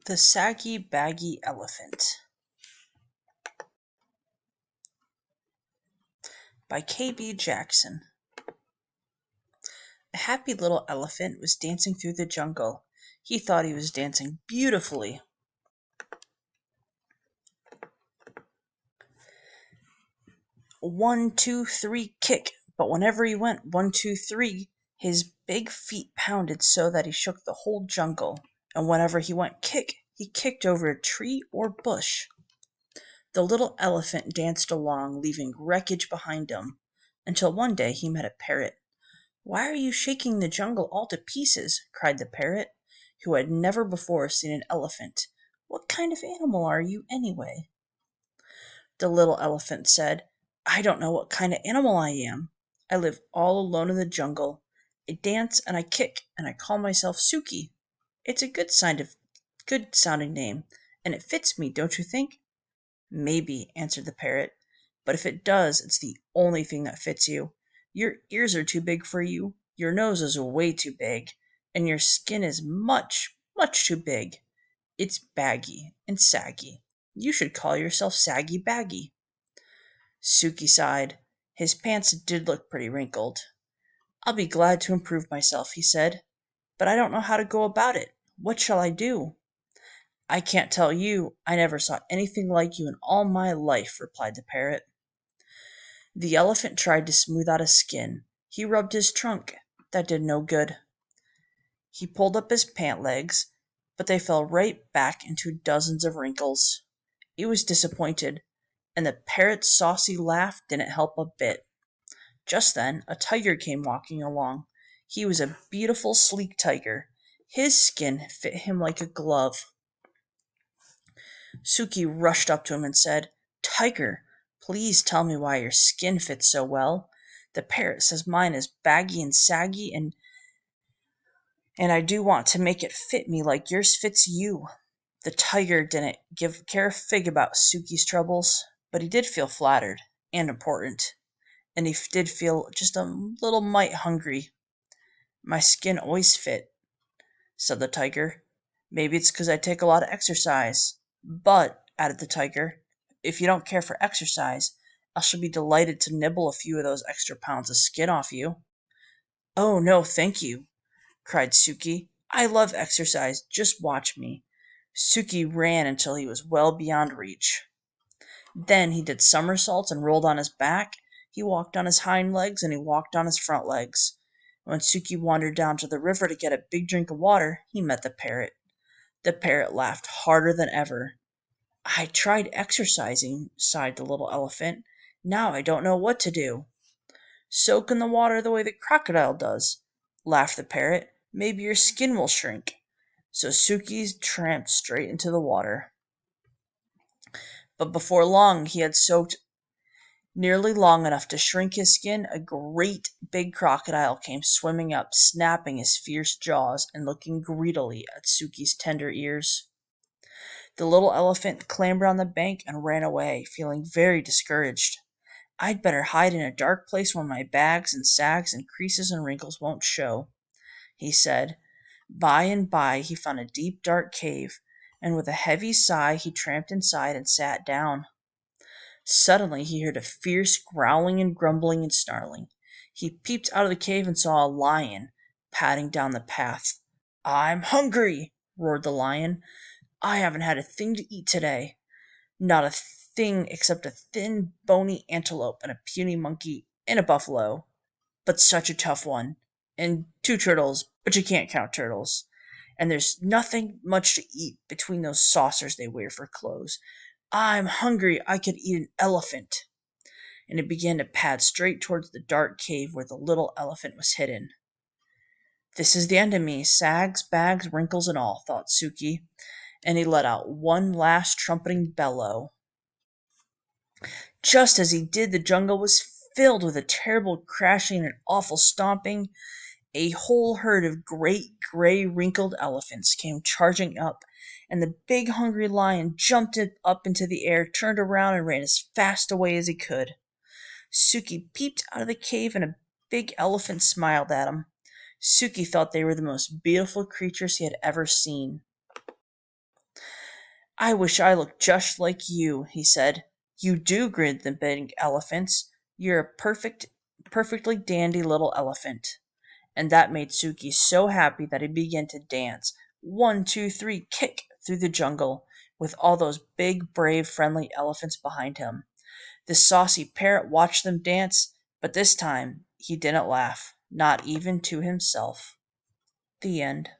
The Saggy, Baggy Elephant by K.B. Jackson. A happy little elephant was dancing through the jungle. He thought he was dancing beautifully. 1, 2, 3, kick. But whenever he went 1, 2, 3, his big feet pounded so that he shook the whole jungle. And whenever he went kick, he kicked over a tree or bush. The little elephant danced along, leaving wreckage behind him, until one day he met a parrot. "Why are you shaking the jungle all to pieces?" cried the parrot, who had never before seen an elephant. "What kind of animal are you, anyway?" The little elephant said, "I don't know what kind of animal I am. I live all alone in the jungle. I dance and I kick, and I call myself Suki. It's a good sounding name, and it fits me, don't you think?" "Maybe," answered the parrot, "but if it does, it's the only thing that fits you. Your ears are too big for you, your nose is way too big, and your skin is much, much too big. It's baggy and saggy. You should call yourself Saggy Baggy." Suki sighed. His pants did look pretty wrinkled. "I'll be glad to improve myself," he said, "but I don't know how to go about it. What shall I do?" "I can't tell you. I never saw anything like you in all my life," replied the parrot. The elephant tried to smooth out his skin. He rubbed his trunk. That did no good. He pulled up his pant legs, but they fell right back into dozens of wrinkles. He was disappointed, and the parrot's saucy laugh didn't help a bit. Just then a tiger came walking along. He was a beautiful, sleek tiger. His skin fit him like a glove. Suki rushed up to him and said, "Tiger, please tell me why your skin fits so well. The parrot says mine is baggy and saggy, and I do want to make it fit me like yours fits you." The tiger didn't care a fig about Suki's troubles, but he did feel flattered and important, and he did feel just a little mite hungry. "My skin always fit," said the tiger. "Maybe it's 'cause I take a lot of exercise. But," added the tiger, "if you don't care for exercise, I shall be delighted to nibble a few of those extra pounds of skin off you." "Oh, no, thank you," cried Suki. "I love exercise. Just watch me." Suki ran until he was well beyond reach. Then he did somersaults and rolled on his back. He walked on his hind legs and he walked on his front legs. When Suki wandered down to the river to get a big drink of water, he met the parrot. The parrot laughed harder than ever. "I tried exercising," sighed the little elephant. "Now I don't know what to do." "Soak in the water the way the crocodile does," laughed the parrot. "Maybe your skin will shrink." So Suki tramped straight into the water. But before long he had soaked nearly long enough to shrink his skin. A great big crocodile came swimming up, snapping his fierce jaws and looking greedily at Suki's tender ears. The little elephant clambered on the bank and ran away, feeling very discouraged. "I'd better hide in a dark place where my bags and sags and creases and wrinkles won't show," he said. By and by he found a deep, dark cave, and with a heavy sigh he tramped inside and sat down. Suddenly he heard a fierce growling and grumbling and snarling. He peeped out of the cave and saw a lion padding down the path. "I'm hungry!" roared the lion. "I haven't had a thing to eat today. Not a thing except a thin, bony antelope and a puny monkey and a buffalo, but such a tough one, and 2 turtles, but you can't count turtles. And there's nothing much to eat between those saucers they wear for clothes. I'm hungry. I could eat an elephant." And it began to pad straight towards the dark cave where the little elephant was hidden. "This is the end of me, sags, bags, wrinkles, and all," thought Suki, and he let out one last trumpeting bellow. Just as he did, the jungle was filled with a terrible crashing and awful stomping. A whole herd of great gray wrinkled elephants came charging up, and the big hungry lion jumped up into the air, turned around, and ran as fast away as he could. Suki peeped out of the cave, and a big elephant smiled at him. Suki thought they were the most beautiful creatures he had ever seen. "I wish I looked just like you," he said. "You do," grinned the big elephants. "You're a perfectly dandy little elephant." And that made Suki so happy that he began to dance, one, two, three, kick, through the jungle, with all those big, brave, friendly elephants behind him. The saucy parrot watched them dance, but this time he didn't laugh, not even to himself. The end.